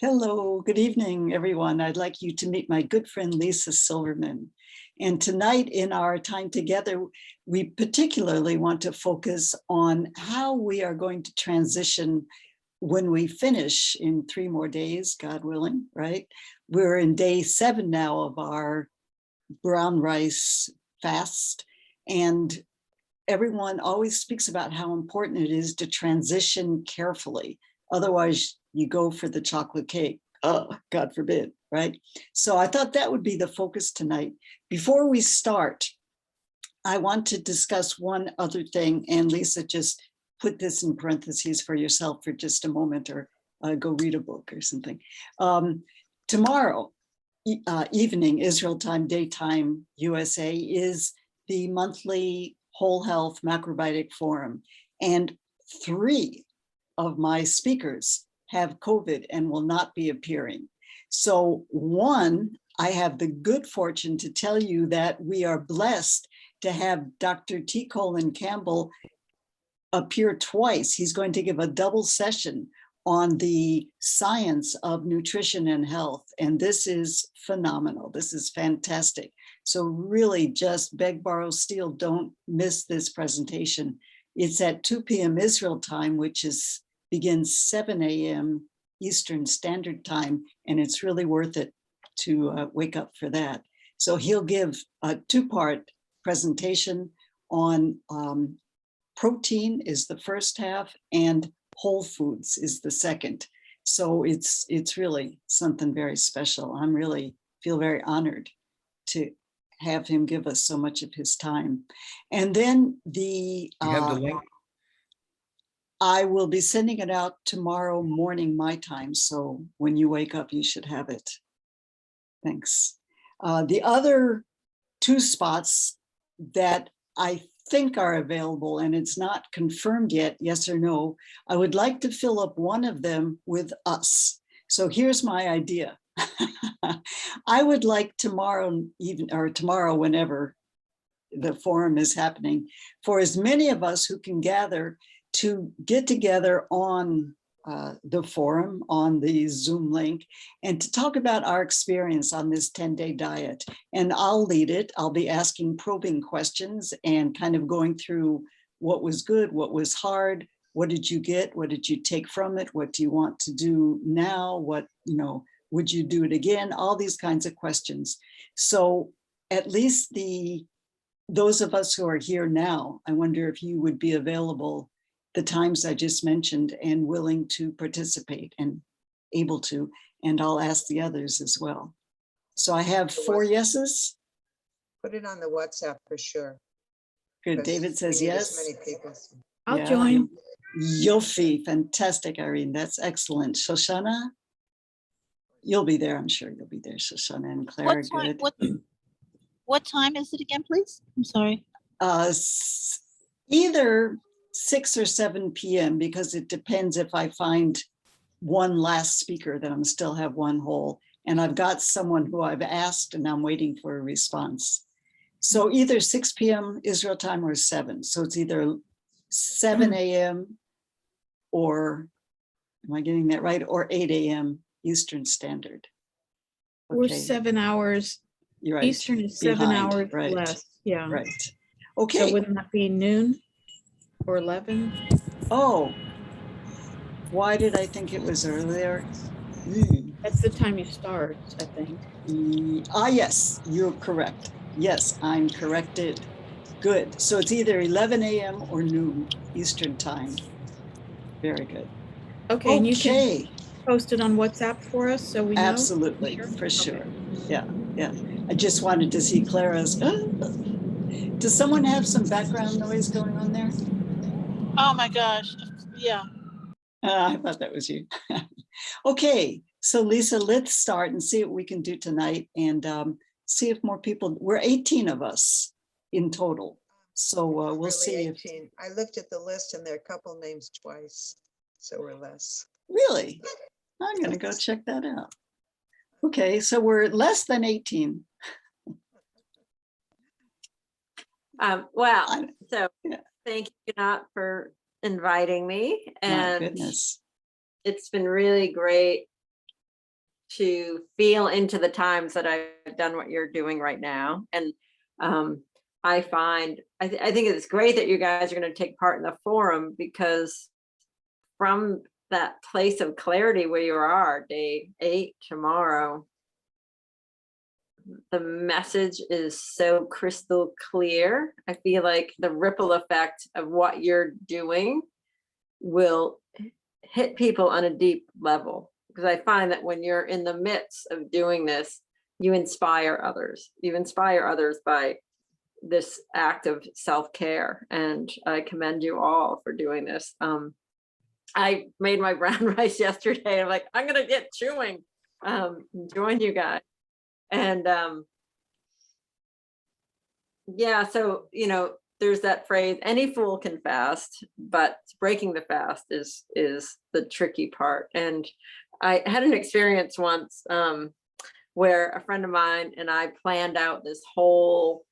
Hello, good evening, everyone. I'd like you to meet my good friend, Lisa Silverman. And tonight in our time together, we particularly want to focus on how we are going to transition when we finish in 3 more days, God willing, right? We're in day 7 now of our brown rice fast. And everyone always speaks about how important it is to transition carefully. Otherwise, you go for the chocolate cake. Oh, God forbid, right? So I thought that would be the focus tonight. Before we start, I want to discuss one other thing. And Lisa, just put this in parentheses for yourself for just a moment, or go read a book or something. Tomorrow evening, Israel time, daytime, USA, is the monthly Whole Health Macrobiotic Forum. And 3 of my speakers have COVID and will not be appearing. So one, I have the good fortune to tell you that we are blessed to have Dr. T. Colin Campbell appear twice. He's going to give a double session on the science of nutrition and health. And this is phenomenal. This is fantastic. So really just beg, borrow, steal, don't miss this presentation. It's at 2 p.m. Israel time, which begins 7 a.m. Eastern Standard Time, and it's really worth it to wake up for that. So he'll give a 2-part presentation on protein is the first half and whole foods is the second. So it's really something very special. I'm really feel very honored to have him give us so much of his time. And then You have the link? I will be sending it out tomorrow morning, my time. So when you wake up, you should have it. Thanks. The other 2 spots that I think are available, and it's not confirmed yet, yes or no, I would like to fill up one of them with us. So here's my idea. I would like tomorrow whenever the forum is happening, for as many of us who can gather to get together on the forum, on the Zoom link, and to talk about our experience on this 10-day diet. And I'll lead it. I'll be asking probing questions and kind of going through what was good, what was hard, what did you get, what did you take from it, what do you want to do now, what, would you do it again, all these kinds of questions. So at least those of us who are here now, I wonder if you would be available the times I just mentioned and willing to participate and able to, and I'll ask the others as well. So I have 4 yeses. Put it on the WhatsApp for sure. Good, David says yes. Many people. I'll join. Yofi, fantastic, Irene, that's excellent. Shoshana, you'll be there, I'm sure you'll be there, Shoshana and Claire, good. What time is it again, please? I'm sorry. Either 6 or 7 p.m. because it depends if I find one last speaker, then I'm still have one whole. And I've got someone who I've asked and I'm waiting for a response. So either 6 p.m. Israel time or 7. So it's either 7 a.m. or, am I getting that right? Or 8 a.m. Eastern Standard. We're 7 hours. You're right. Eastern is 7 Behind, hours right. less. Yeah. Right. Okay. So wouldn't that be noon or 11? Oh, why did I think it was earlier? That's the time you start, I think. Yes, you're correct. Yes, I'm corrected. Good. So it's either 11 a.m. or noon Eastern time. Very good. Okay, and you can post it on WhatsApp for us so we know? Absolutely, for sure. Yeah. I just wanted to see Clara's. Does someone have some background noise going on there? Oh my gosh, yeah. I thought that was you. Okay, so Lisa, let's start and see what we can do tonight and see if more people, we're 18 of us in total. So we'll really see 18. if. I looked at the list and there are a couple names twice, so we're less. Really? I'm gonna go check that out. Okay, so we're less than 18. So thank you, Not, for inviting me. And my goodness. It's been really great to feel into the times that I've done what you're doing right now. And I find, I think it's great that you guys are going to take part in the forum, because from that place of clarity where you are, day 8 tomorrow, the message is so crystal clear. I feel like the ripple effect of what you're doing will hit people on a deep level, because I find that when you're in the midst of doing this, you inspire others. You inspire others by this act of self-care, and I commend you all for doing this. I made my brown rice yesterday. I'm like, I'm gonna get chewing, join you guys. And yeah, so there's that phrase, any fool can fast, but breaking the fast is the tricky part. And I had an experience once where a friend of mine and I planned out this whole,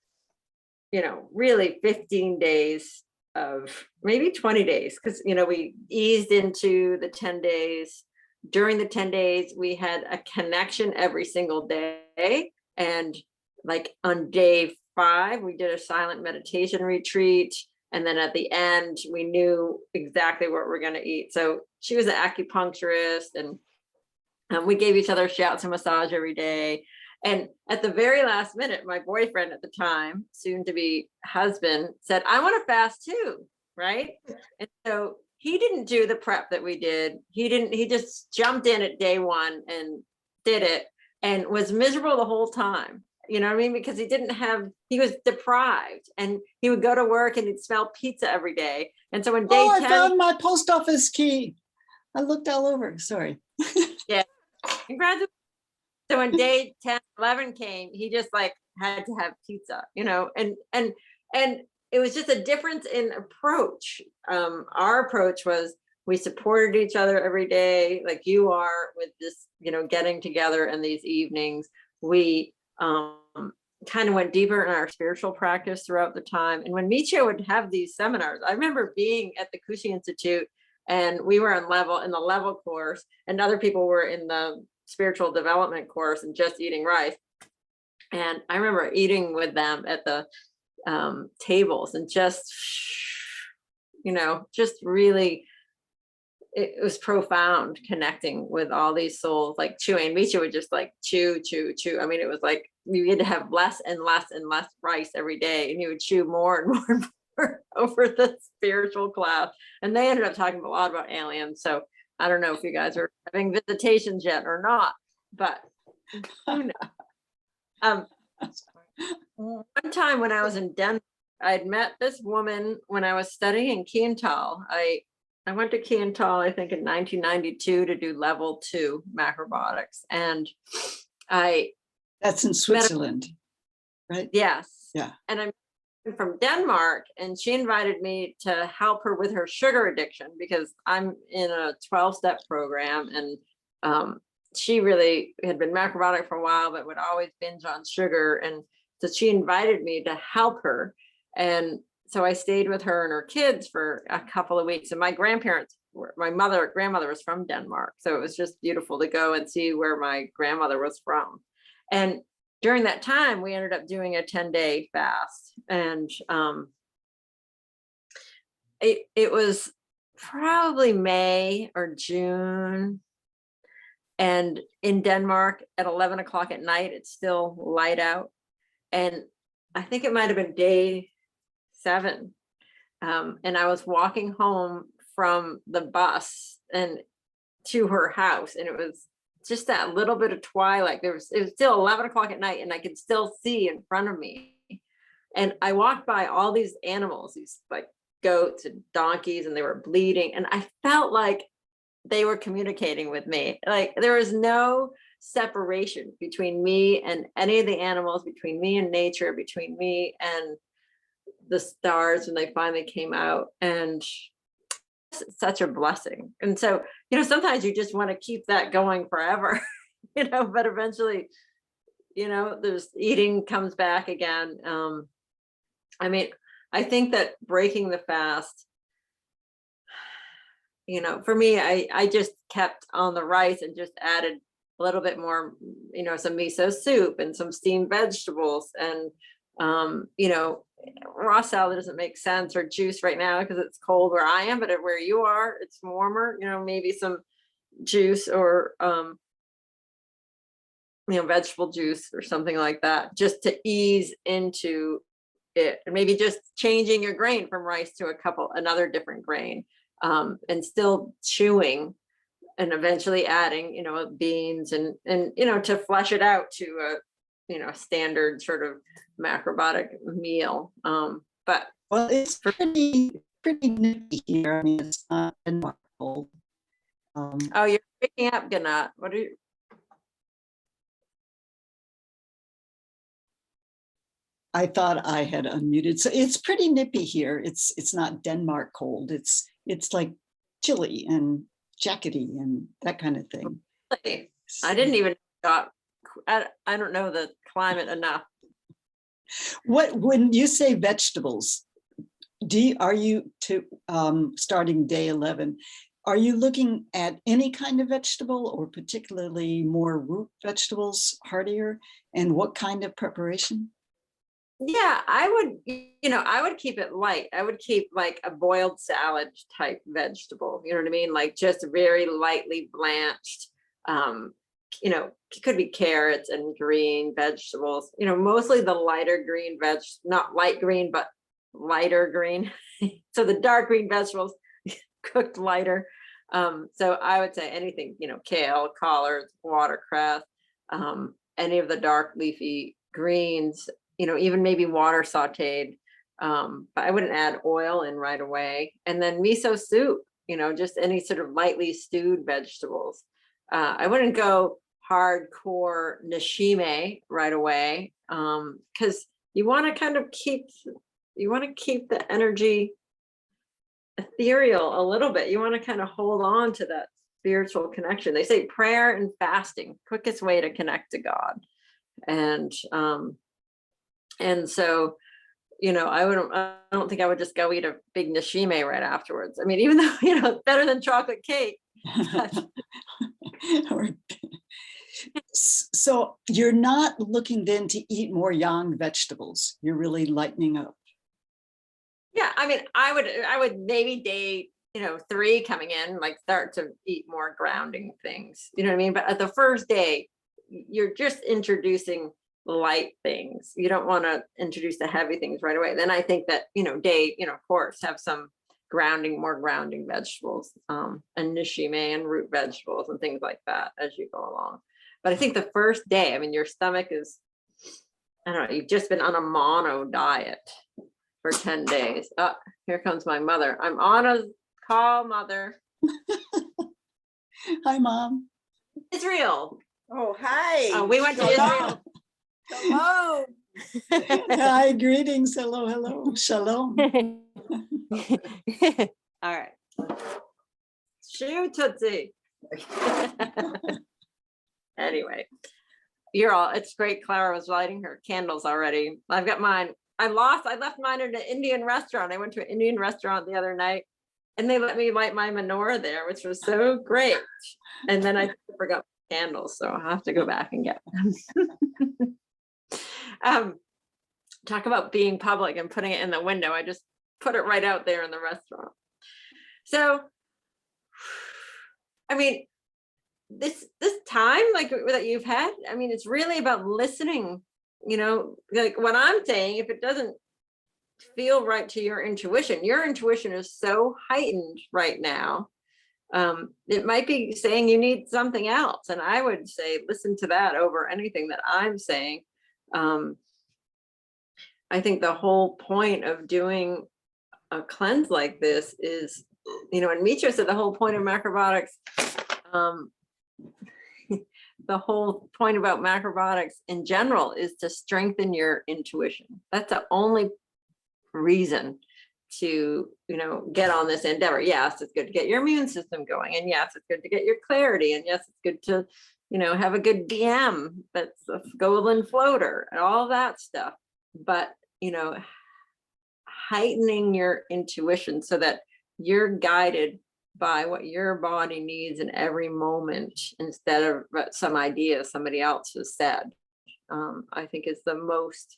really 15 days of, maybe 20 days, because we eased into the 10 days. During the 10 days, we had a connection every single day. And like on day 5, we did a silent meditation retreat. And then at the end, we knew exactly what we're going to eat. So she was an acupuncturist, and we gave each other shouts and massage every day. And at the very last minute, my boyfriend at the time, soon to be husband, said, I want to fast too. Right. And so he didn't do the prep that we did. He just jumped in at day 1 and did it, and was miserable the whole time. You know what I mean? Because he was deprived, and he would go to work and he'd smell pizza every day. And so when day 10, I found my post office key. I looked all over. Sorry. Yeah. Congratulations. So when day 10, 11 came, he just like had to have pizza, and it was just a difference in approach. Our approach was, we supported each other every day, like you are with this, getting together in these evenings. We kind of went deeper in our spiritual practice throughout the time. And when Michio would have these seminars, I remember being at the Kushi Institute, and we were in the level course, and other people were in the spiritual development course and just eating rice. And I remember eating with them at the tables, and just really, it was profound, connecting with all these souls, like chewing. Misha would just like chew. I mean, it was like you had to have less and less and less rice every day, and you would chew more and more and more over the spiritual class. And they ended up talking a lot about aliens. So I don't know if you guys are having visitations yet or not, but who knows? One time when I was in Denver, I'd met this woman when I was studying in Kiental. I went to Kiental, I think in 1992, to do level 2 macrobiotics. And That's in Switzerland, right? Yes. Yeah. And I'm from Denmark, and she invited me to help her with her sugar addiction, because I'm in a 12-step program, and she really had been macrobiotic for a while, but would always binge on sugar. And so she invited me to help her. And so I stayed with her and her kids for a couple of weeks. And my grandparents, my grandmother was from Denmark. So it was just beautiful to go and see where my grandmother was from. And during that time, we ended up doing a 10-day fast. And it was probably May or June. And in Denmark at 11 o'clock at night, it's still light out. And I think it might have been day 7. And I was walking home from the bus and to her house, and it was just that little bit of twilight. It was still 11 o'clock at night, and I could still see in front of me. And I walked by all these animals, these like goats and donkeys, and they were bleeding. And I felt like they were communicating with me. Like there was no separation between me and any of the animals, between me and nature, between me and the stars when they finally came out. And such a blessing. And so, sometimes you just want to keep that going forever, but eventually, there's eating comes back again. I mean, I think that breaking the fast, for me, I just kept on the rice and just added a little bit more, some miso soup and some steamed vegetables, and raw salad doesn't make sense, or juice right now because it's cold where I am, but where you are, it's warmer, maybe some juice, or vegetable juice or something like that, just to ease into it. And maybe just changing your grain from rice to another different grain, and still chewing, and eventually adding, beans and to flesh it out to a standard sort of macrobiotic meal. But Well, it's pretty nippy here. I mean, it's not remarkable. Oh, you're picking up, Ganat. What are you? I thought I had unmuted. So it's pretty nippy here. It's not Denmark cold. It's like chilly and jackety and that kind of thing. I didn't even I don't know the climate enough. When you say vegetables, are you starting day 11? Are you looking at any kind of vegetable, or particularly more root vegetables, heartier, and what kind of preparation? Yeah, I would keep it light. I would keep like a boiled salad type vegetable. You know what I mean? Like just very lightly blanched. It could be carrots and green vegetables. Mostly the lighter green not light green, but lighter green. So the dark green vegetables cooked lighter. So I would say anything, kale, collards, watercress, any of the dark leafy greens, even maybe water sauteed. But I wouldn't add oil in right away. And then miso soup, just any sort of lightly stewed vegetables. I wouldn't go hardcore nishime right away, because you want to kind of keep the energy ethereal a little bit. You want to kind of hold on to that spiritual connection. They say prayer and fasting, quickest way to connect to God. And so, I don't think I would just go eat a big nishime right afterwards. I mean, even though, it's better than chocolate cake. So you're not looking then to eat more yang vegetables. You're really lightening up. Yeah, I mean, I would maybe day 3 coming in, like start to eat more grounding things. You know what I mean? But at the first day, you're just introducing light things. You don't want to introduce the heavy things right away. Then I think that day, of course, have some more grounding vegetables, and nishime and root vegetables and things like that as you go along. But I think the first day, I mean, your stomach is, I don't know, you've just been on a mono diet for 10 days. Oh, here comes my mother. I'm on a call, Mother. Hi, Mom. Israel. Oh, hi. We went to Israel. Hello. Hi, greetings. Hello. Shalom. All right. Shoo Tootsie. Anyway, it's great. Clara was lighting her candles already. I've got mine. I left mine at an Indian restaurant. I went to an Indian restaurant the other night, and they let me light my menorah there, which was so great. And then I forgot candles, so I'll have to go back and get them. Talk about being public and putting it in the window. I just put it right out there in the restaurant. So, I mean, this time like that you've had, I mean, it's really about listening. Like what I'm saying, if it doesn't feel right to your intuition is so heightened right now. It might be saying you need something else. And I would say, listen to that over anything that I'm saying. I think the whole point of doing a cleanse like this is, and Mitra said the whole point of macrobiotics, the whole point about macrobiotics in general is to strengthen your intuition. That's the only reason to, get on this endeavor. Yes, it's good to get your immune system going. And yes, it's good to get your clarity. And yes, it's good to, have a good DM that's a golden floater and all that stuff. But, heightening your intuition so that you're guided by what your body needs in every moment instead of some idea somebody else has said, I think is the most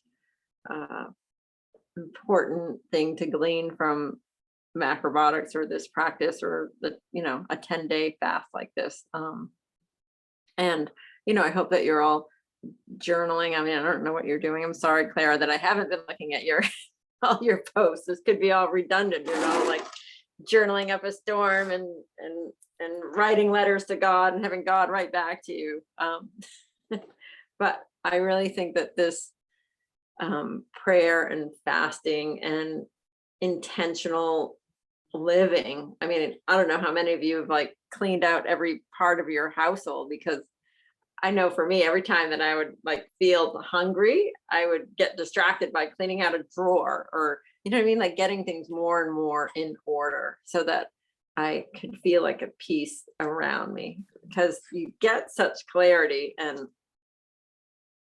important thing to glean from macrobiotics or this practice or the, a 10-day fast like this. And, I hope that you're all journaling. I mean, I don't know what you're doing. I'm sorry, Clara, that I haven't been looking at all your posts. This could be all redundant, like journaling up a storm and writing letters to God and having God write back to you. But I really think that this prayer and fasting and intentional living, I mean, I don't know how many of you have like cleaned out every part of your household, because I know for me, every time that I would like feel hungry, I would get distracted by cleaning out a drawer, or, you know what I mean? Like getting things more and more in order so that I could feel like a peace around me, because you get such clarity, and,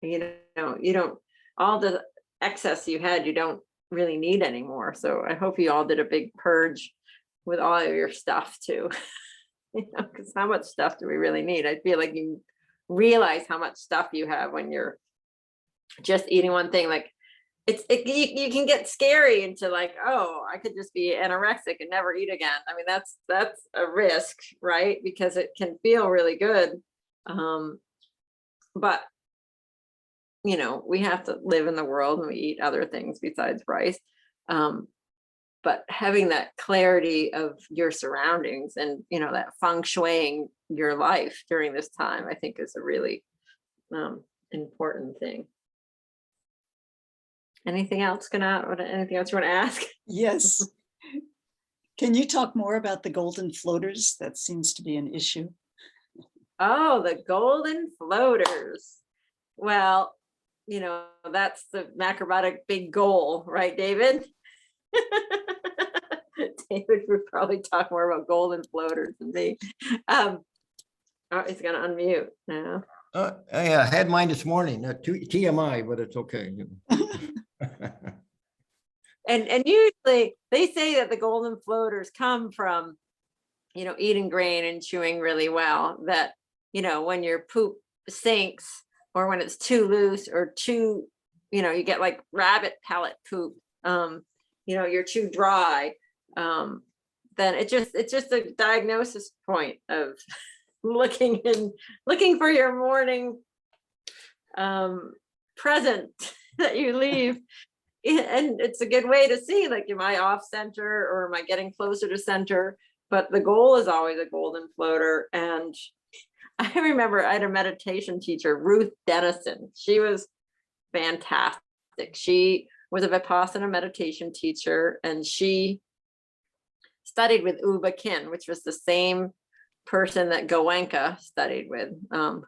you don't, all the excess you had, you don't really need anymore. So I hope you all did a big purge with all of your stuff too, because how much stuff do we really need? I feel like you realize how much stuff you have when you're just eating one thing. Like you can get scary into like, oh, I could just be anorexic and never eat again. I mean, that's a risk, right? Because it can feel really good. But we have to live in the world and we eat other things besides rice. But having that clarity of your surroundings and, that feng shuiing your life during this time, I think is a really important thing. Anything else anything else you want to ask? Yes. Can you talk more about the golden floaters? That seems to be an issue. Oh, the golden floaters. Well, that's the macrobiotic big goal, right, David? David would probably talk more about golden floaters than me. Oh, he's gonna unmute now. I had mine this morning, TMI, but it's okay. And usually they say that the golden floaters come from, eating grain and chewing really well, that, when your poop sinks or when it's too loose or too, you get like rabbit pellet poop, you're too dry, then it's just a diagnosis point of looking for your morning present that you leave. And it's a good way to see, like, am I off center or am I getting closer to center? But the goal is always a golden floater. And I remember I had a meditation teacher, Ruth Dennison. She was fantastic. She was a Vipassana meditation teacher, and she studied with Uba Kin, which was the same person that Goenka studied with,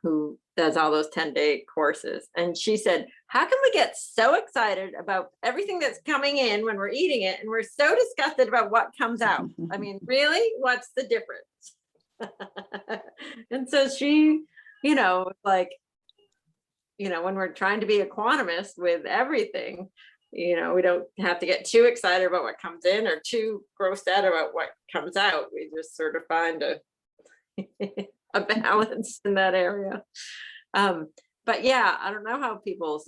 who does all those 10-day courses. And she said, how can we get so excited about everything that's coming in when we're eating it, and we're so disgusted about what comes out? I mean, really, what's the difference? And so she, when we're trying to be a quantumist with everything, we don't have to get too excited about what comes in or too grossed out about what comes out. We just sort of find a balance in that area. But yeah, I don't know how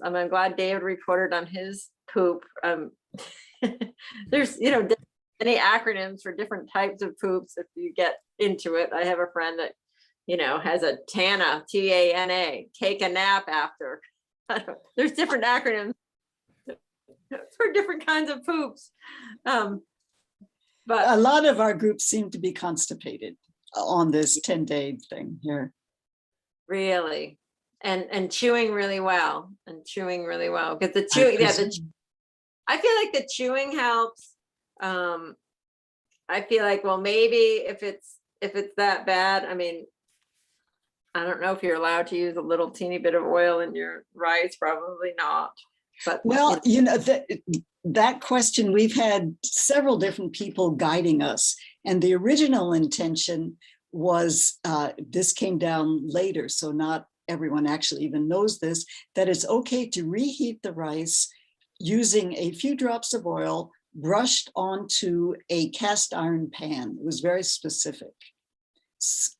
I'm glad David reported on his poop. There's, many acronyms for different types of poops if you get into it. I have a friend that, has a TANA, TANA, take a nap after. There's different acronyms for different kinds of poops. But a lot of our groups seem to be constipated on this 10-day thing here. Really, and chewing really well, because the chewing, I feel like the chewing helps. I feel like, well, maybe if it's that bad, I mean, I don't know if you're allowed to use a little teeny bit of oil in your rice, probably not. But well, that question, we've had several different people guiding us, and the original intention was, this came down later, so not everyone actually even knows this, that it's okay to reheat the rice using a few drops of oil brushed onto a cast iron pan. It was very specific.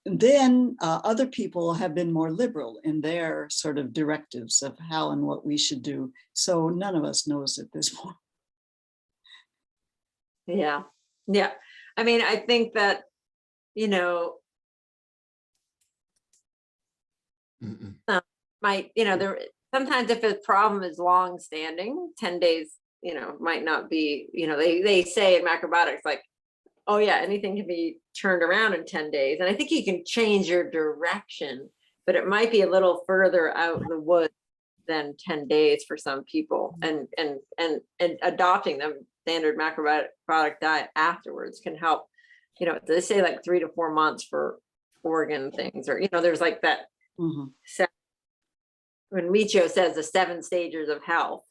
Then other people have been more liberal in their sort of directives of how and what we should do. So none of us knows at this point. Yeah. Yeah. I mean, I think that, you know, might, you know, there sometimes if a problem is long standing, 10 days, you know, might not be, you know, they say in macrobiotics, like, oh yeah, anything can be turned around in 10 days. And I think you can change your direction, but it might be a little further out in the woods than 10 days for some people. And adopting the standard macrobiotic diet afterwards can help. You know, they say like 3 to 4 months for organ things, or, you know, there's like that. Mhm. When Micho says the 7 stages of health,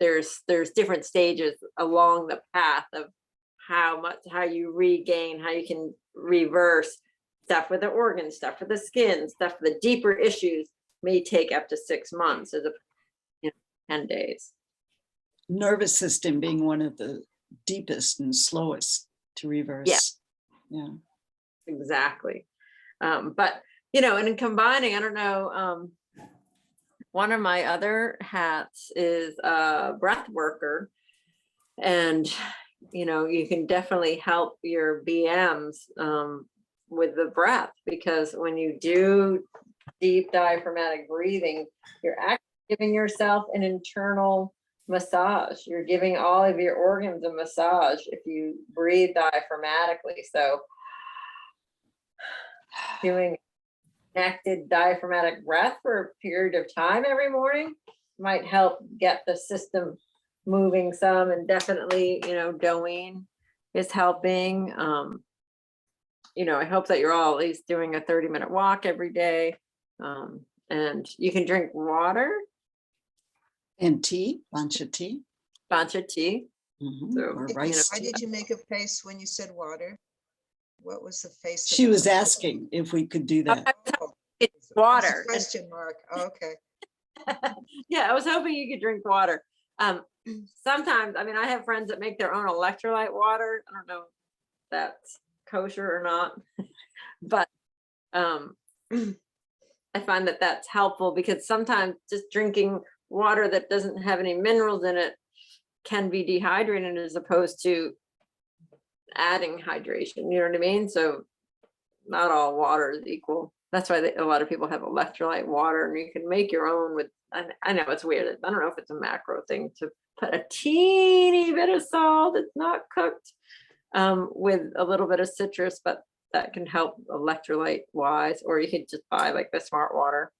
there's different stages along the path of how you regain, how you can reverse stuff with the organs, stuff with the skin, stuff with the deeper issues may take up to 6 months as a, you know, 10 days. Nervous system being one of the deepest and slowest to reverse. Yeah. Exactly. But, you know, and in combining, I don't know, one of my other hats is a breath worker. And, you know, you can definitely help your BMs with the breath, because when you do deep diaphragmatic breathing, you're actually giving yourself an internal massage. You're giving all of your organs a massage if you breathe diaphragmatically. So doing connected diaphragmatic breath for a period of time every morning might help get the system moving some. And definitely, you know, doing is helping. You know, I hope that you're all at least doing a 30-minute walk every day. And you can drink water. And tea, bunch of tea. Mhm. So, Or you know, rice Why tea. did you make a face when you said water? What was the face? She of was the- asking if we could do that. Oh, it's it's a water. Question mark. Okay. Yeah, I was hoping you could drink water. Sometimes, I mean, I have friends that make their own electrolyte water. I don't know if that's kosher or not, but I find that that's helpful, because sometimes just drinking water that doesn't have any minerals in it can be dehydrated as opposed to adding hydration. You know what I mean? So not all water is equal. That's why a lot of people have electrolyte water, and you can make your own with, I know it's weird. I don't know if it's a macro thing to put a teeny bit of salt that's not cooked with a little bit of citrus, but that can help electrolyte wise. Or you could just buy like the Smart Water,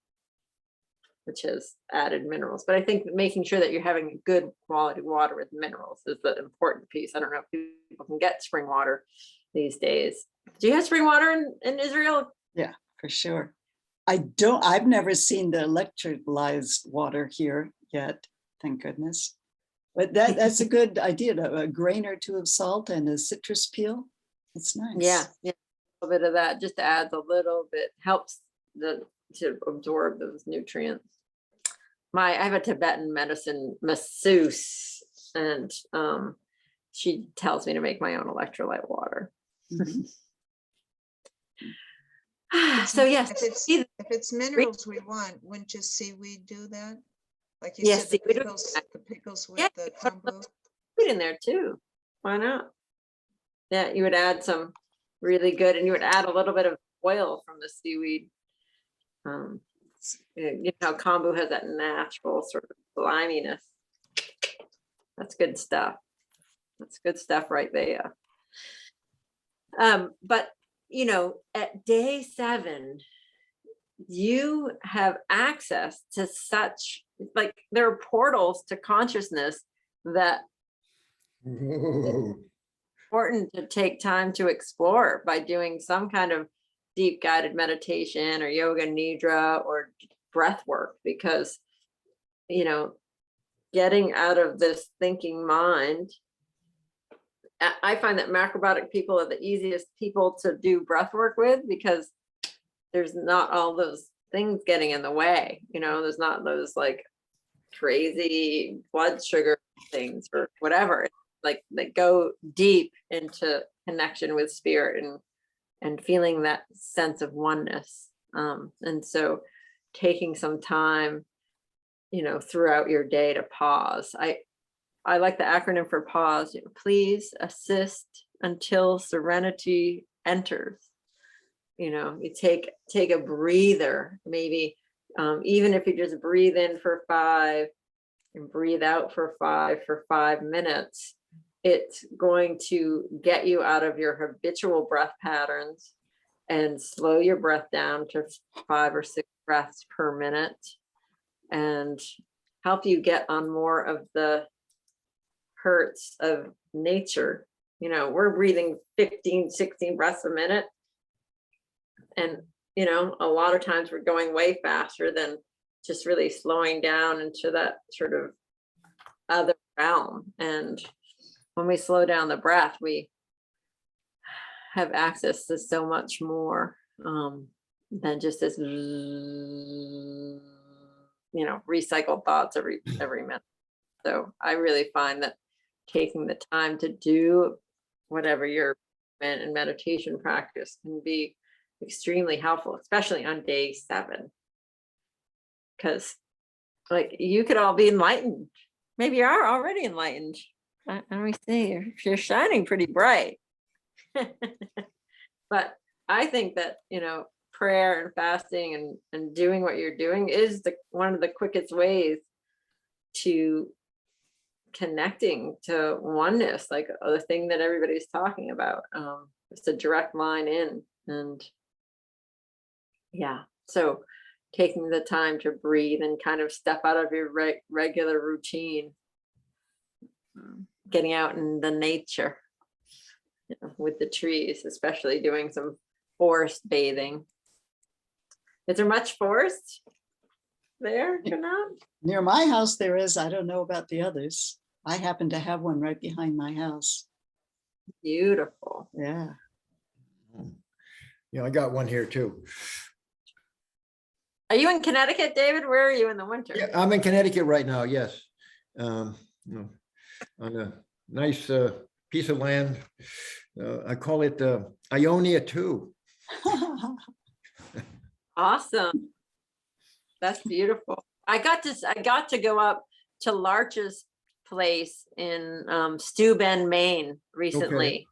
which has added minerals. But I think making sure that you're having good quality water with minerals is the important piece. I don't know if people can get spring water these days. Do you have spring water in Israel? Yeah, for sure. I've never seen the electrolyzed water here yet, thank goodness. But that's a good idea, a grain or two of salt and a citrus peel. It's nice. Yeah, a little bit of that just adds a little bit, helps to absorb those nutrients. I have a Tibetan medicine masseuse, and she tells me to make my own electrolyte water. Mhm. So yes, If it's minerals we want, wouldn't just seaweed do that? Like you Yes, said, seaweed would- the pickles with Yeah, the but- kombu. put in there too. Why not? Yeah, you would add some really good, and you would add a little bit of oil from the seaweed. You know, kombu has that natural sort of sliminess. That's good stuff. That's good stuff right there. But you know, at day 7, you have access to such, like, there are portals to consciousness that Whoa. important to take time to explore by doing some kind of deep guided meditation or yoga nidra or breath work, because, you know, getting out of this thinking mind, I find that macrobiotic people are the easiest people to do breath work with, because there's not all those things getting in the way. You know, there's not those like crazy blood sugar things or whatever. that go deep into connection with spirit and feeling that sense of oneness. And so taking some time, throughout your day to pause. I like the acronym for pause. Please assist until serenity enters. You take a breather, maybe even if you just breathe in for 5 and breathe out for 5 minutes, it's going to get you out of your habitual breath patterns and slow your breath down to 5 or 6 breaths per minute and help you get on more of the hertz of nature. We're breathing 15, 16 breaths a minute. And, a lot of times we're going way faster than just really slowing down into that sort of other realm. And when we slow down the breath, we have access to so much more than just this, recycled thoughts every minute. So I really find that taking the time to do whatever your meditation practice can be extremely helpful, especially on day 7. Because you could all be enlightened. Maybe you are already enlightened. Let me see, you're shining pretty bright. But I think that, prayer and fasting and doing what you're doing is one of the quickest ways to connecting to oneness, like the thing that everybody's talking about. It's a direct line in. And yeah, so taking the time to breathe and kind of step out of your regular routine, getting out in the nature with the trees, especially doing some forest bathing. Is there much forest there, Janelle? Near my house there is. I don't know about the others. I happen to have one right behind my house. Beautiful. Yeah. I got one here too. Are you in Connecticut, David? Where are you in the winter? Yeah, I'm in Connecticut right now. Yes. On a nice piece of land. I call it Ionia 2. Awesome. That's beautiful. I got to go up to Larch's place in Steuben, Maine recently. Okay.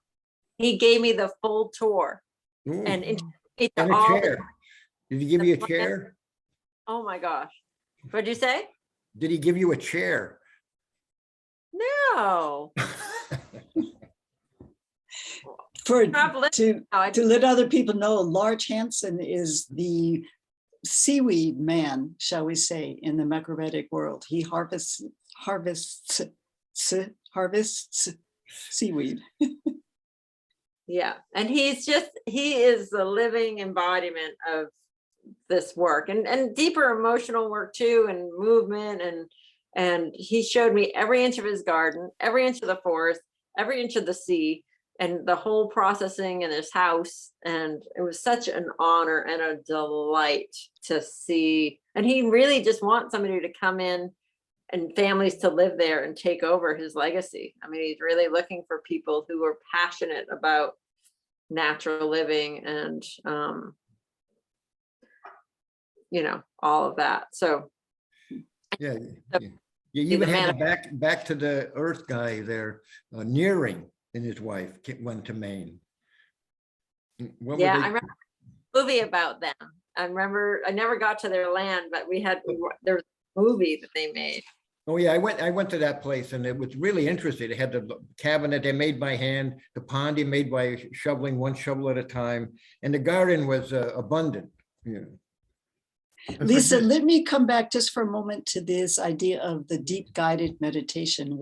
He gave me the full tour Ooh. and introduced And to a all chair. Did he give the you a plants. chair? Oh my gosh. What'd you say? Did he give you a chair? No. To let other people know, Large Hansen is the seaweed man, shall we say, in the macrobetic world. He harvests seaweed. Yeah. And he is the living embodiment of this work and deeper emotional work too, and movement. And he showed me every inch of his garden, every inch of the forest, every inch of the sea, and the whole processing in his house. And it was such an honor and a delight to see. And he really just wants somebody to come in and families to live there and take over his legacy. I mean, he's really looking for people who are passionate about natural living and, all of that. So Yeah. You even had the back to the earth guy there, Nearing and his wife went to Maine. I remember a movie about them. I never got to their land, but there was a movie that they made. Oh yeah, I went to that place and it was really interesting. They had the cabinet they made by hand, the pond they made by shoveling one shovel at a time, and the garden was abundant. Lisa, let me come back just for a moment to this idea of the deep guided meditation.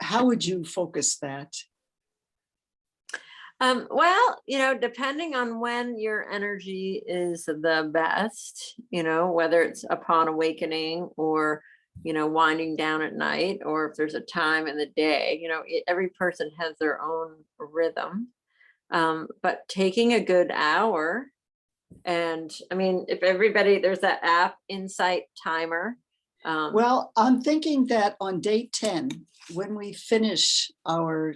How would you focus that? Well, depending on when your energy is the best, whether it's upon awakening or, winding down at night, or if there's a time in the day, every person has their own rhythm. But taking a good hour, and I mean, if there's that app, Insight Timer, Well, I'm thinking that on day 10, when we finish our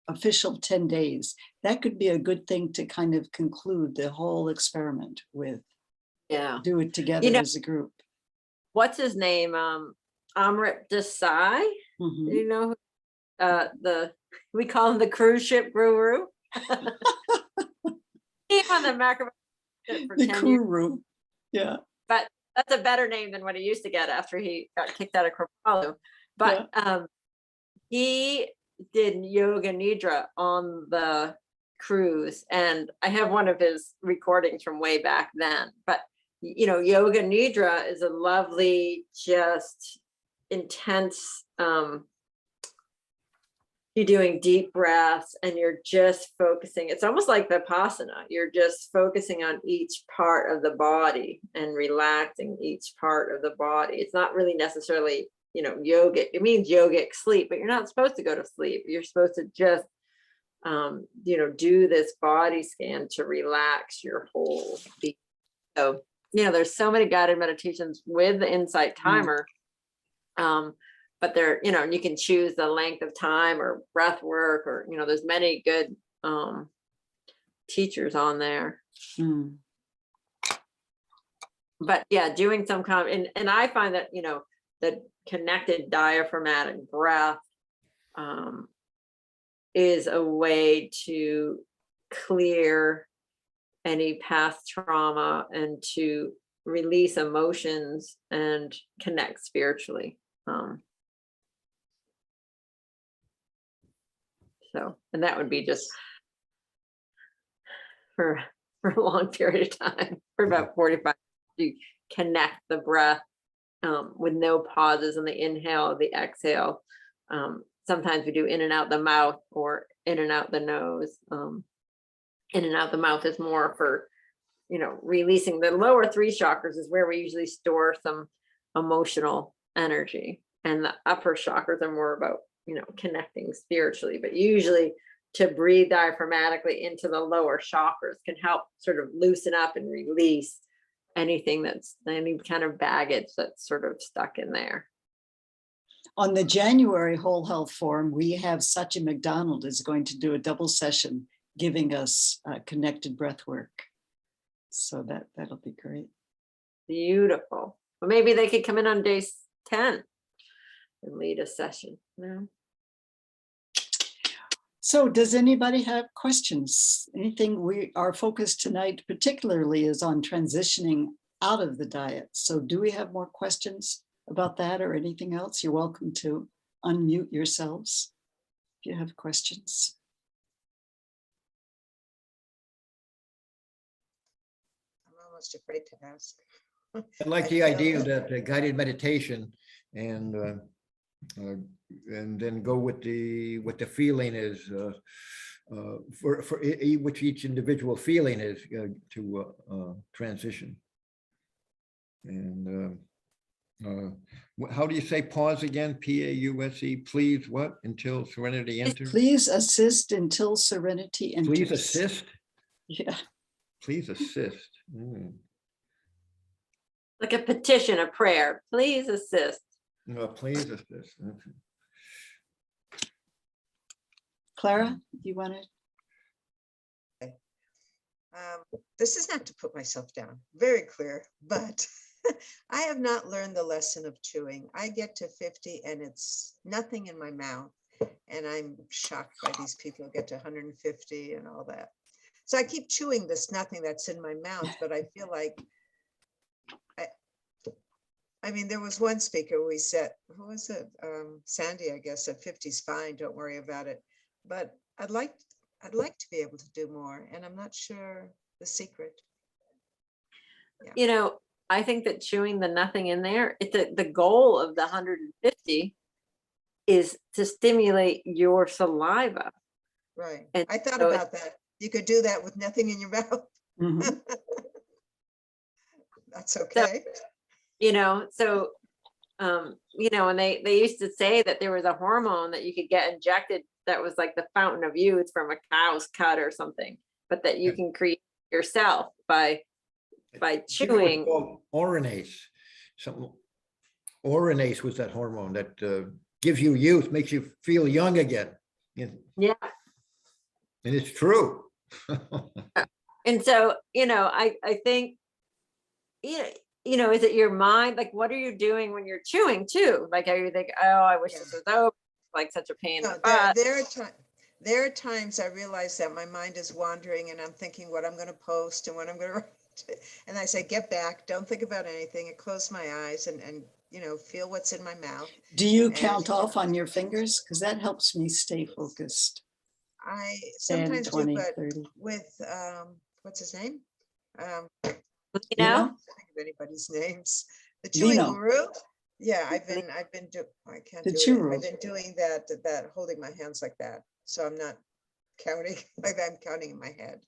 official 10 days, that could be a good thing to kind of conclude the whole experiment with. Yeah. Do it together know- as a group. What's his name? Amrit Desai. Mhm. You know, we call him the cruise ship guru. He on the macro for The 10 crew years, room. Yeah. but that's a better name than what he used to get after he got kicked out of Kripalu. But he did yoga nidra on the cruise, and I have one of his recordings from way back then. But you know, yoga nidra is a lovely, just intense. You're doing deep breaths and you're just focusing. It's almost like Vipassana. You're just focusing on each part of the body and relaxing each part of the body. It's not really necessarily, you know, yoga. It means yogic sleep, but you're not supposed to go to sleep. You're supposed to just, you know, do this body scan to relax your whole being. So, you know, there's so many guided meditations with the Insight Timer. But they're, you know, you can choose the length of time or breath work, or, you know, there's many good teachers on there. Mm. But yeah, doing some kind of, and I find that, you know, the connected diaphragmatic breath is a way to clear any past trauma and to release emotions and connect spiritually. So, and that would be just for a long period of time, for about 45, to connect the breath with no pauses on the inhale, the exhale. Sometimes we do in and out the mouth or in and out the nose. In and out the mouth is more for, you know, releasing. The lower 3 chakras is where we usually store some emotional energy, and the upper chakras are more about, you know, connecting spiritually. But usually to breathe diaphragmatically into the lower chakras can help sort of loosen up and release anything that's any kind of baggage that's sort of stuck in there. On the January Whole Health Forum, we have Satya McDonald is going to do a double session giving us connected breath work. So that'll be great. Beautiful. Well, maybe they could come in on day 10 and lead a session. No? So does anybody have questions? Anything? Our focus tonight particularly is on transitioning out of the diet. So do we have more questions about that or anything else? You're welcome to unmute yourselves if you have questions. I'm almost afraid to ask. I like the idea of that guided meditation, and then go with what the feeling is, for which each individual feeling is, to transition. And how do you say pause again? P-A-U-S-E, please what? Until serenity enters? Please assist until serenity enters. Please assist? Yeah. Please assist. Mm. Like a petition, a prayer. Please assist. No, please assist. Okay. Clara, you want to? This is not to put myself down, very clear, but I have not learned the lesson of chewing. I get to 50 and it's nothing in my mouth. And I'm shocked by these people who get to 150 and all that. So I keep chewing this nothing that's in my mouth, but I feel like, I mean, there was one speaker we said, who was it? Sandy, I guess, said 50's fine, don't worry about it. But I'd like to be able to do more, and I'm not sure the secret. Yeah. You know, I think that chewing the nothing in there, the goal of the 150 is to stimulate your saliva. Right. And I thought so about that. You could do that with nothing in your mouth. Mhm. That's okay. You know, so you know, and they used to say that there was a hormone that you could get injected that was like the fountain of youth from a cow's cud or something, but that you can create yourself by chewing. Oranase, something Oronase was that hormone that gives you youth, makes you feel young again. And Yeah. it's true. And so, I think, is it your mind? Like, what are you doing when you're chewing too? Like, are you think, oh, I wish this was over, like such a pain in No, the butt. there are times I realize that my mind is wandering and I'm thinking what I'm going to post and what I'm going to write. And I say, get back, don't think about anything, and close my eyes and feel what's in my mouth. Do you And count off on your fingers? Because that helps me stay focused. I 10, sometimes 20, do, but 30. with, what's his name? You You know? know, Think of anybody's names. The chewing Vino, guru. Yeah, I can't the do it. churu. I've been doing that, holding my hands like that. So I'm not counting, like I'm counting in my head.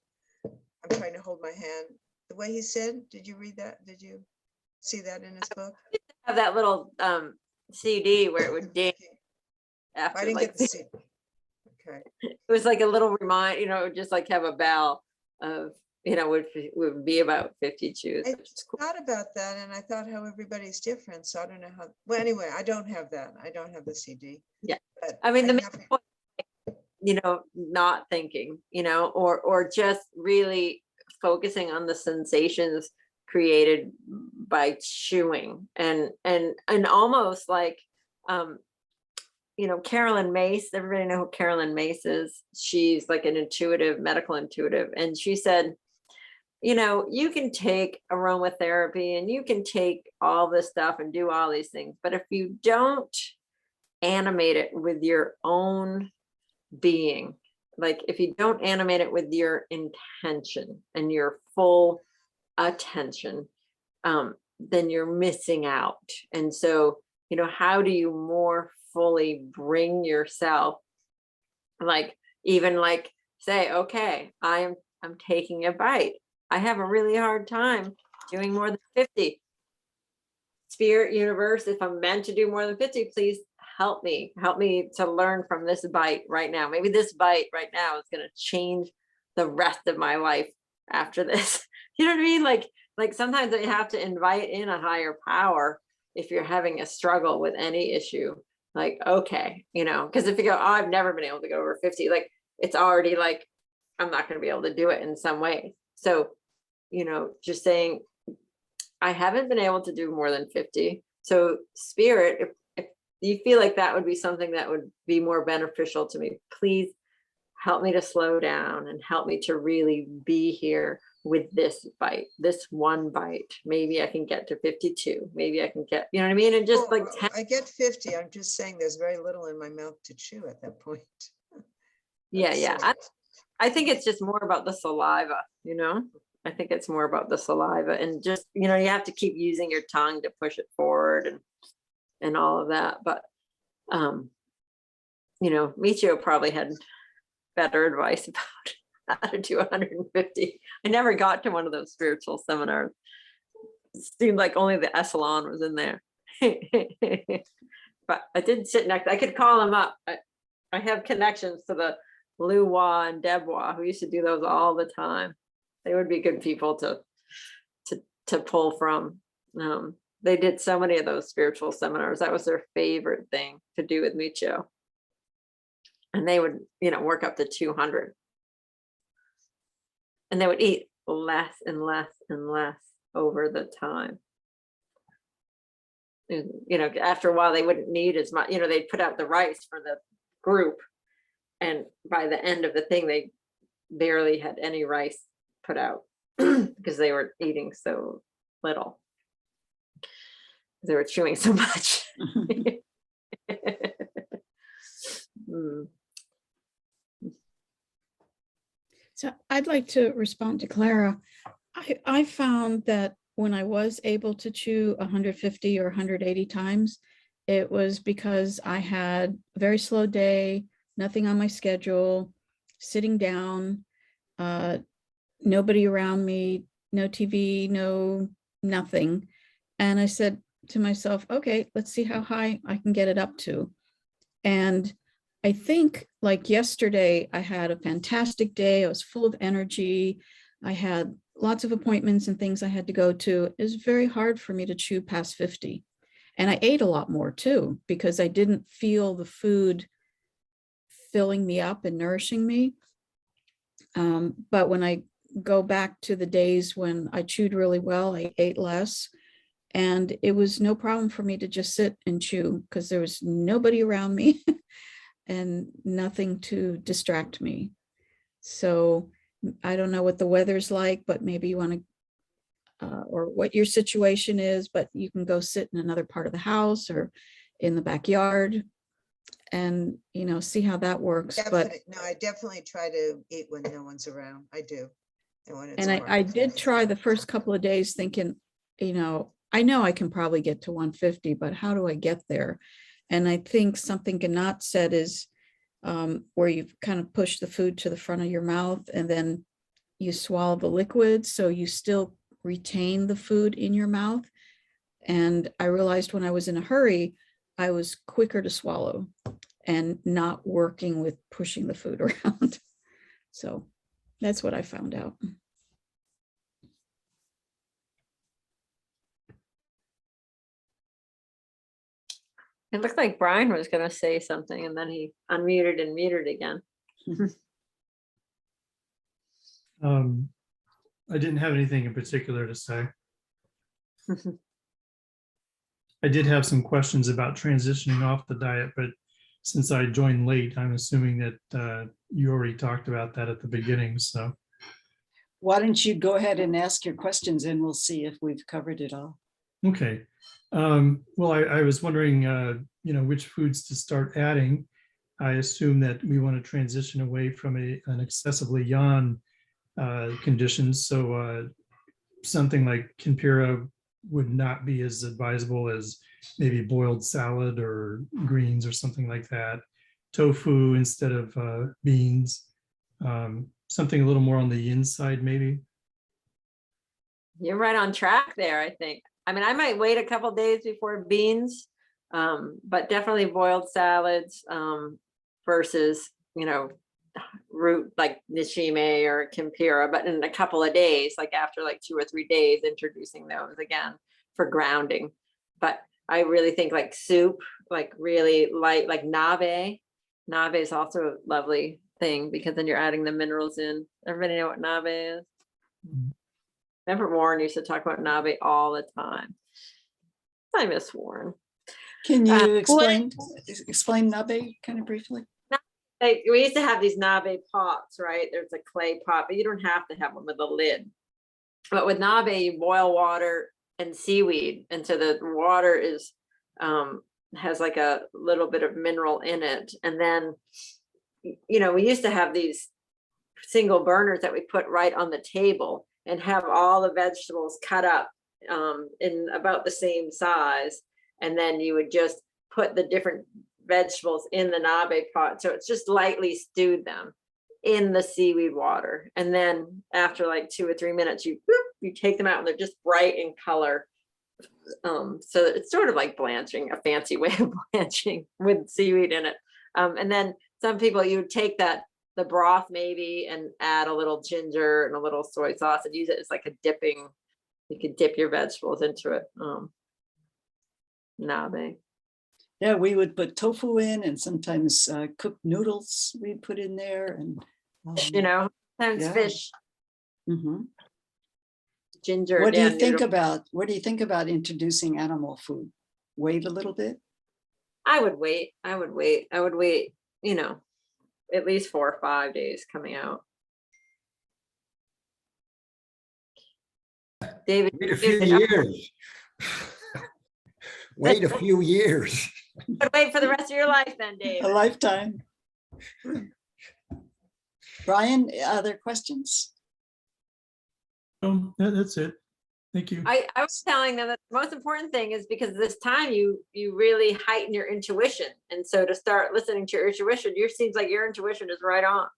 I'm trying to hold my hand the way he said. Did you read that? Did you see that in his book? Have that little CD where it would ding I after, didn't like, get to see. Okay. it was like a little remind, it would just like have a bell of, would be about 50 chews. I Which is cool. thought about that and I thought how everybody's different. So I don't know how, well, anyway, I don't have that. I don't have the CD. Yeah. But I mean, the main have- point, not thinking, or just really focusing on the sensations created by chewing and almost like, Carolyn Mace, everybody know who Carolyn Mace is. She's like an medical intuitive. And she said, you can take aromatherapy and you can take all this stuff and do all these things, but if you don't animate it with your own being, like if you don't animate it with your intention and your full attention, then you're missing out. And so, how do you more fully bring yourself, like, even like say, okay, I'm taking a bite. I have a really hard time doing more than 50. Spirit universe, if I'm meant to do more than 50, please help me to learn from this bite right now. Maybe this bite right now is going to change the rest of my life after this. You know what I mean? Like sometimes you have to invite in a higher power if you're having a struggle with any issue. Like, okay, because if you go, oh, I've never been able to go over 50, like it's already like, I'm not going to be able to do it in some way. So, just saying, I haven't been able to do more than 50. So spirit, if you feel like that would be something that would be more beneficial to me, please help me to slow down and help me to really be here with this bite, this one bite. Maybe I can get to 52. Maybe I can get, you know what I mean? And just Well, like, I get 50. I'm just saying there's very little in my mouth to chew at that point. yeah. I think it's just more about the saliva, I think it's more about the saliva and just, you have to keep using your tongue to push it forward and all of that. But, Michio probably had better advice about how to do 150. I never got to one of those spiritual seminars. It seemed like only the echelon was in there. But I did sit next, I could call him up. I have connections to the Lou Wah and Deb Wah, who used to do those all the time. They would be good people to pull from. They did so many of those spiritual seminars. That was their favorite thing to do with Michio. And they would, work up to 200. And they would eat less and less and less over the time. And, after a while, they wouldn't need as much, they'd put out the rice for the group. And by the end of the thing, they barely had any rice put out because they were eating so little. They were chewing so much. So I'd like to respond to Clara. I found that when I was able to chew 150 or 180 times, it was because I had a very slow day, nothing on my schedule, sitting down, nobody around me, no TV, no nothing. And I said to myself, okay, let's see how high I can get it up to. And I think like yesterday, I had a fantastic day. I was full of energy. I had lots of appointments and things I had to go to. It was very hard for me to chew past 50. And I ate a lot more too, because I didn't feel the food filling me up and nourishing me. But when I go back to the days when I chewed really well, I ate less. And it was no problem for me to just sit and chew because there was nobody around me and nothing to distract me. So I don't know what the weather's like, but maybe you want to, or what your situation is, but you can go sit in another part of the house or in the backyard and, you know, see how that works. But No, I definitely try to eat when no one's around. I do. And when it's and I warm. did try the first couple of days thinking, you know I can probably get to 150, but how do I get there? And I think something Ganat said is where you kind of push the food to the front of your mouth and then you swallow the liquid, so you still retain the food in your mouth. And I realized when I was in a hurry, I was quicker to swallow and not working with pushing the food around. So that's what I found out. It looked like Brian was going to say something and then he unmuted and muted again. I didn't have anything in particular to say. I did have some questions about transitioning off the diet, but since I joined late, I'm assuming that you already talked about that at the beginning. So Why don't you go ahead and ask your questions and we'll see if we've covered it all. okay. Well, I was wondering, which foods to start adding. I assume that we want to transition away from an excessively yawn conditions. So something like Kimpira would not be as advisable as maybe boiled salad or greens or something like that. Tofu instead of beans. Something a little more on the inside, maybe. You're right on track there, I think. I mean, I might wait a couple days before beans, but definitely boiled salads versus, root like nishime or Kimpira, but in a couple of days, like after like 2 or 3 days, introducing those again for grounding. But I really think like soup, like really light, like nabe. Nabe is also a lovely thing because then you're adding the minerals in. Everybody know what nabe is? Remember Warren used to talk about nabe all the time. I miss Warren. Can you explain nabe kind of briefly? Like we used to have these nabe pots, right? There's a clay pot, but you don't have to have one with a lid. But with nabe, you boil water and seaweed, and so the water is has like a little bit of mineral in it. And then, we used to have these single burners that we put right on the table and have all the vegetables cut up in about the same size, and then you would just put the different vegetables in the nabe pot, so it's just lightly stewed them in the seaweed water, and then after like 2 or 3 minutes you take them out and they're just bright in color. So it's sort of like blanching, a fancy way of blanching with seaweed in it. And then some people, you would take the broth maybe and add a little ginger and a little soy sauce and use it as like a dipping. You could dip your vegetables into it. Nabe. Yeah, we would put tofu in and sometimes cooked noodles we'd put in there. And sometimes yeah. fish. Mm-hmm. Ginger. What do you think about introducing animal food? Wait a little bit? I would wait, at least 4 or 5 days coming out. David, Wait a few years. Wait a few years. wait for the rest of your life then, Dave. A lifetime. Brian, other questions? That's it. Thank you. I was telling them that the most important thing is because this time you really heighten your intuition. And so to start listening to your intuition, seems like your intuition is right on.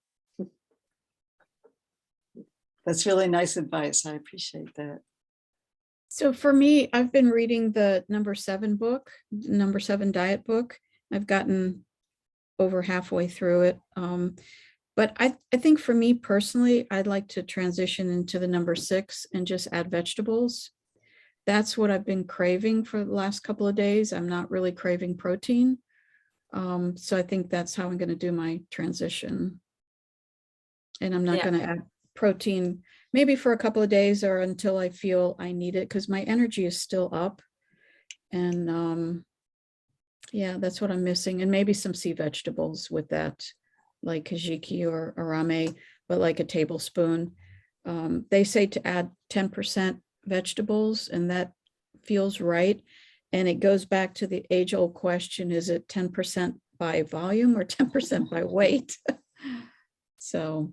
That's really nice advice. I appreciate that. So for me, I've been reading the number 7 diet book. I've gotten over halfway through it. But I think for me personally, I'd like to transition into the number 6 and just add vegetables. that's what I've been craving for the last couple of days. I'm not really craving protein. So I think that's how I'm going to do my transition. And I'm not Yeah. going to add protein maybe for a couple of days or until I feel I need it, because my energy is still up. And yeah, that's what I'm missing. And maybe some sea vegetables with that, like kajiki or arame, but like a tablespoon. They say to add 10% vegetables, and that feels right. And it goes back to the age-old question, is it 10% by volume or 10% by weight? So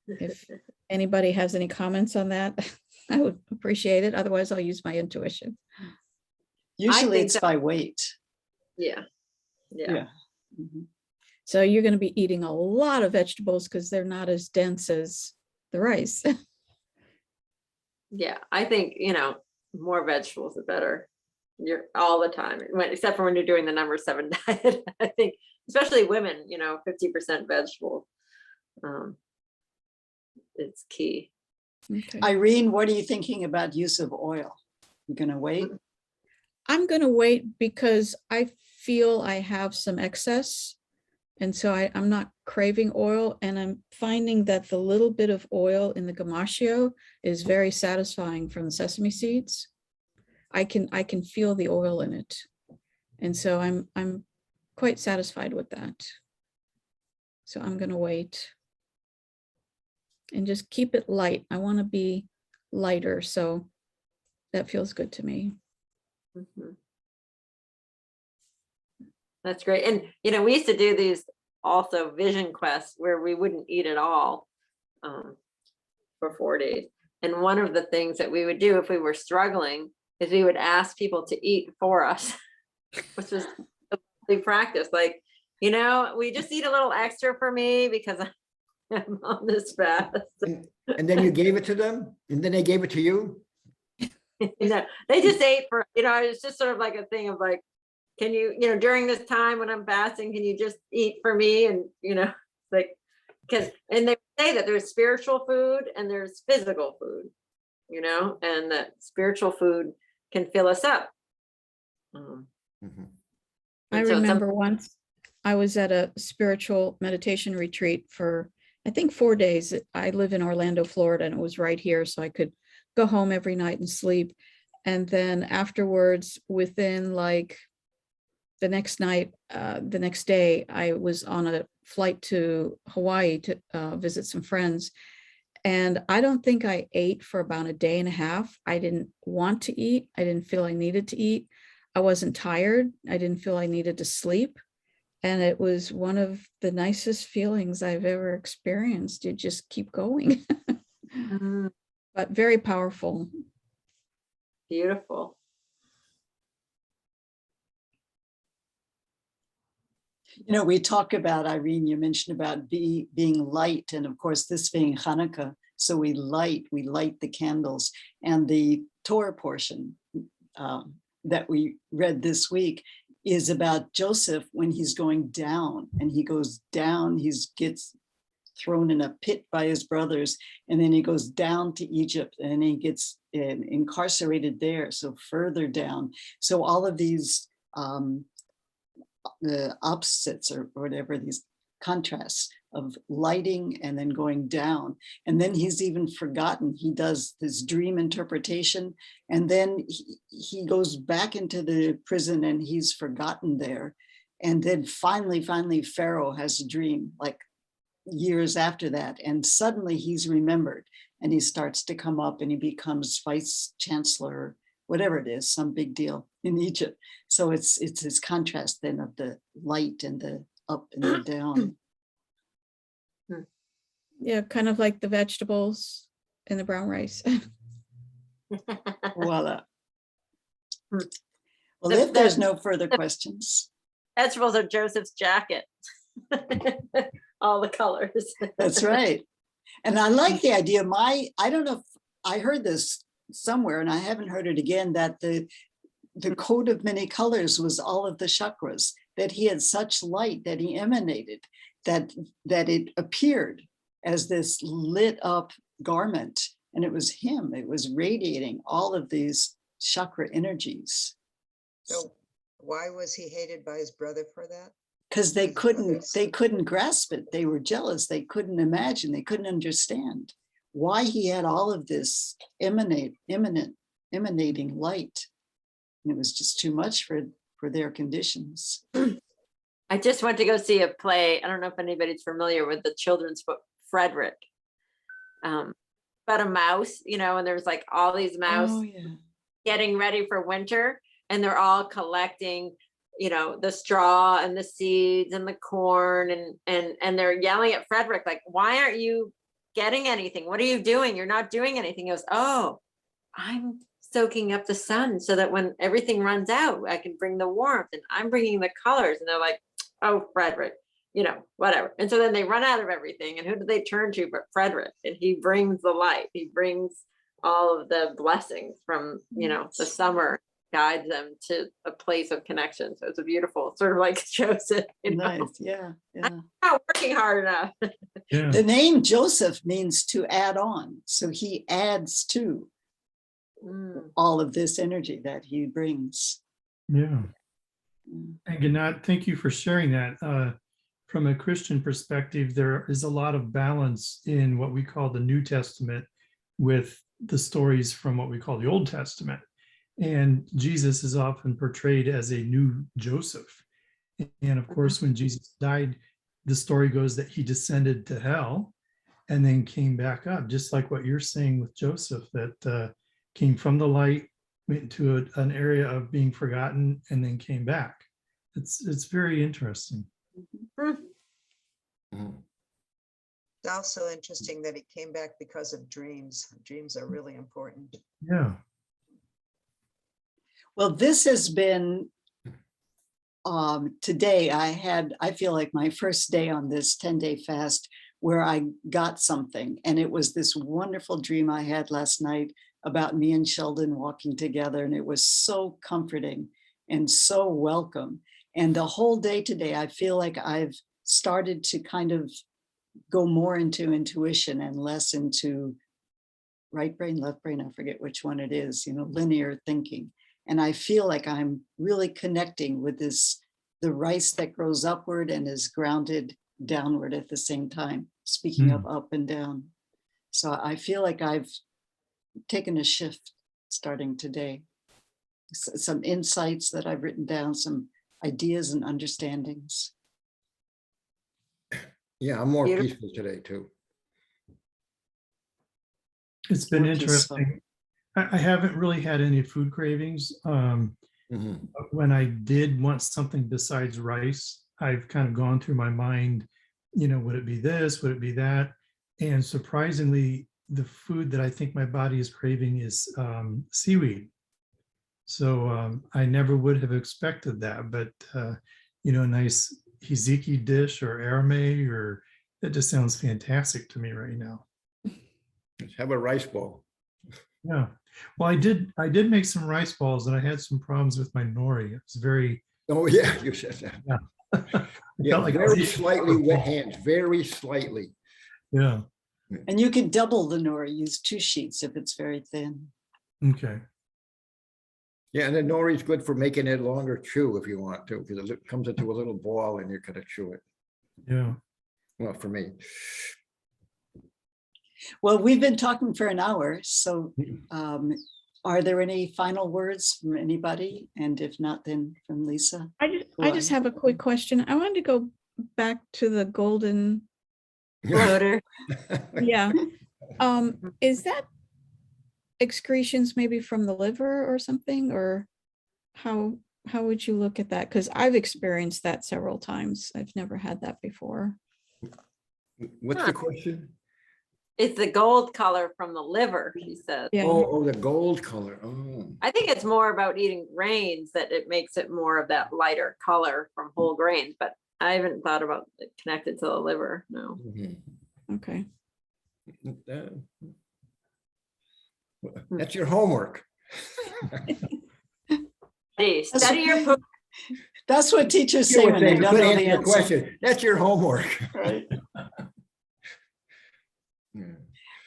if anybody has any comments on that, I would appreciate it. Otherwise, I'll use my intuition. Usually think it's that- by weight. Yeah. Yeah. Yeah. Mhm. So you're going to be eating a lot of vegetables because they're not as dense as the rice. Yeah. I think, more vegetables the better. You're all the time, except for when you're doing the number 7 diet. I think, especially women, 50% vegetables. It's key. Okay. Irene, what are you thinking about use of oil? You gonna wait? I'm going to wait because I feel I have some excess. And so I'm not craving oil, and I'm finding that the little bit of oil in the gamashio is very satisfying from the sesame seeds. I can feel the oil in it. And so I'm quite satisfied with that. So I'm going to wait and just keep it light. I want to be lighter. So that feels good to me. Mhm. That's great. And, we used to do these also vision quests where we wouldn't eat at all for 4 days. And one of the things that we would do if we were struggling is we would ask people to eat for us, which was a big practice. Like, we just eat a little extra for me because I'm on this fast. And then you gave it to them, and then they gave it to you? They just ate for, it's just sort of like a thing of like, can you, during this time when I'm fasting, can you just eat for me? And, like, and they say that there's spiritual food and there's physical food, and that spiritual food can fill us up. Mhm. I And so remember once I was at a spiritual meditation retreat for, I think, 4 days. I live in Orlando, Florida, and it was right here, so I could go home every night and sleep. And then afterwards, within like the next night, the next day, I was on a flight to Hawaii to visit some friends. And I don't think I ate for about a day and a half. I didn't want to eat. I didn't feel I needed to eat. I wasn't tired. I didn't feel I needed to sleep. And it was one of the nicest feelings I've ever experienced. You just keep going. Mhm. But very powerful. Beautiful. We talk about, Irene, you mentioned about being light, and of course this being Hanukkah, so we light the candles. And the Torah portion that we read this week is about Joseph when he's going down, and he goes down, he gets thrown in a pit by his brothers, and then he goes down to Egypt, and he gets incarcerated there, so further down. So all of these the opposites or whatever, these contrasts of lighting and then going down. And then he's even forgotten. He does this dream interpretation, and then he goes back into the prison and he's forgotten there. And then finally, Pharaoh has a dream like years after that. And suddenly he's remembered, and he starts to come up and he becomes vice chancellor, whatever it is, some big deal in Egypt. So it's this contrast then of the light and the up and the down. Yeah, kind of like the vegetables in the brown rice. Voila. Hmm. Well, The- if there's the- no further questions, Vegetables are Joseph's jacket. All the colors. that's right. And I like the idea. I don't know if I heard this somewhere, and I haven't heard it again, that the coat of many colors was all of the chakras, that he had such light that he emanated, that it appeared as this lit up garment, And it was him. It was radiating all of these chakra energies. So why was he hated by his brother for that? Because they His brothers? couldn't grasp it. They were jealous. They couldn't imagine. They couldn't understand why he had all of this emanating light. And it was just too much for their conditions. I just went to go see a play. I don't know if anybody's familiar with the children's book Frederick. But a mouse, you know, and there's like all these mouse Oh, yeah. getting ready for winter, and they're all collecting, you know, the straw and the seeds and the corn, and they're yelling at Frederick, like, why aren't you getting anything? What are you doing? You're not doing anything. He goes, oh, I'm soaking up the sun so that when everything runs out, I can bring the warmth, and I'm bringing the colors. And they're like, oh, Frederick, you know, whatever. And so then they run out of everything. And who do they turn to but Frederick? And he brings the light. He brings all of the blessings from, you know, the summer, guides them to a place of connection. So it's a beautiful, sort of like Joseph, you know, Nice. Yeah. Yeah. not working hard enough. Yeah. The name Joseph means to add on. So he adds to Mm. all of this energy that he brings. Yeah. Mm. And Gnat, thank you for sharing that. From a Christian perspective, there is a lot of balance in what we call the New Testament with the stories from what we call the Old Testament. And Jesus is often portrayed as a new Joseph. And of course, when Jesus died, the story goes that he descended to hell and then came back up, just like what you're saying with Joseph, that came from the light, went into an area of being forgotten, and then came back. It's very interesting. Mm. Mhm. It's also interesting that he came back because of dreams. Dreams are really important. Yeah. Well, this has been today. I feel like my first day on this 10-day fast where I got something. And it was this wonderful dream I had last night about me and Sheldon walking together. And it was so comforting and so welcome. And the whole day today, I feel like I've started to kind of go more into intuition and less into right brain, left brain. I forget which one it is, you know, linear thinking. And I feel like I'm really connecting with the rice that grows upward and is grounded downward at the same time, speaking of up and down. So I feel like I've taken a shift starting today. Some insights that I've written down, some ideas and understandings. Yeah, I'm more Beautiful. peaceful today too. It's been More peaceful. interesting. I haven't really had any food cravings. Mhm. But when I did want something besides rice, I've kind of gone through my mind, you know, would it be this? Would it be that? And surprisingly, the food that I think my body is craving is seaweed. So I never would have expected that, but you know, a nice hiziki dish or arame, or that just sounds fantastic to me right now. Let's have a rice bowl. Yeah. Well, I did make some rice balls, and I had some problems with my nori. It was very, Oh, yeah, you said that. I Yeah, felt like I very was- slightly wet hands, very slightly. Yeah. And you can double the nori, use 2 sheets if it's very thin. Okay. Yeah, and the nori is good for making it longer chew if you want to, because it comes into a little ball and you're gonna chew it. Yeah. Well, for me. Well, we've been talking for an hour, so are there any final words from anybody? And if not, then from Lisa. I just have a quick question. I wanted to go back to the golden, Floater. yeah. Is that excretions maybe from the liver or something, or how would you look at that? Because I've experienced that several times. I've never had that before. What's the question? It's the gold color from the liver, she said. Yeah. Oh, the gold color. Oh. I think it's more about eating grains that it makes it more of that lighter color from whole grains, but I haven't thought about it connected to the liver. No. Mhm. Okay. That's your homework. Hey, study your book. That's what teachers You say would when they say, don't "Good know answer the your answer. question. That's your homework. Right. Yeah.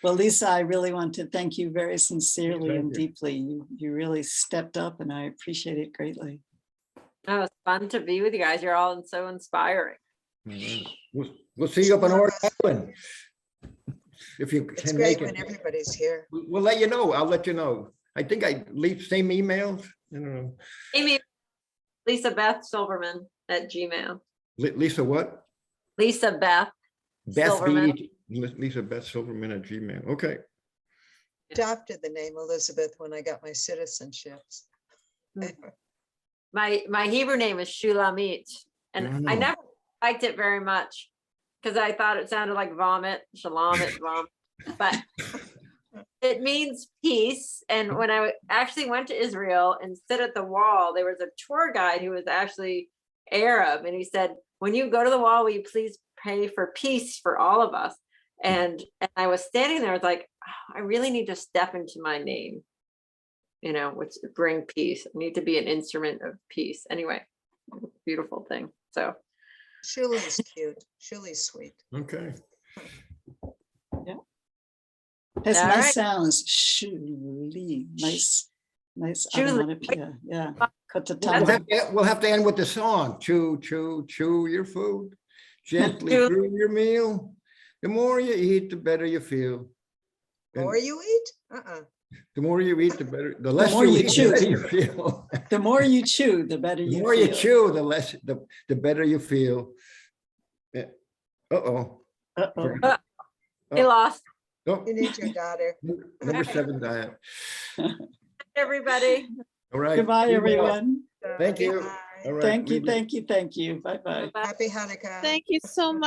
Well, Lisa, I really want to thank you very sincerely Thank and you. deeply. You really stepped up and I appreciate it greatly. Oh, it's fun to be with you guys. You're all so inspiring. All right. We'll see you up on Orange Island. If you It's can great make when it. everybody's here. We'll let you know. I'll let you know. I think I leave same emails. I don't know. Amy, Lisa Beth Silverman at Gmail. Lisa what? Lisa Beth. Beth Silverman. B. Lisa Beth Silverman at Gmail. Okay. Adopted the name Elizabeth when I got my citizenships. My Hebrew name is Shulamit, and I Oh. never liked it very much because I thought it sounded like vomit, shalamit, vomit, but it means peace. And when I actually went to Israel and stood at the wall, there was a tour guide who was actually Arab, and he said, "When you go to the wall, will you please pray for peace for all of us?" And I was standing there, I was like, oh, I really need to step into my name, which bring peace. I need to be an instrument of peace. Anyway, beautiful thing. So Shuli's cute. Shuli's sweet. Okay. Has All nice right. sounds. Shuli. Nice. Shuli. Onomatopoeia. Yeah. We'll Katatama. we'll have to end with the song. Chew, chew, chew your food gently Chew. through your meal. The more you eat, the better you feel. And Or you eat? the more you eat, the less more you you eat, chew. the better you feel. The more you chew, the better The you more you feel. chew, the better you feel. Yeah. Uh-oh. Uh-oh. he lost Oh, You need your daughter. number 7 diet. everybody. All right. Goodbye, Be well. everyone. Thank you. Bye. All right. Thank you. we will- Thank you. Thank you. Bye-bye. Bye-bye. Happy Hanukkah. Thank you so much.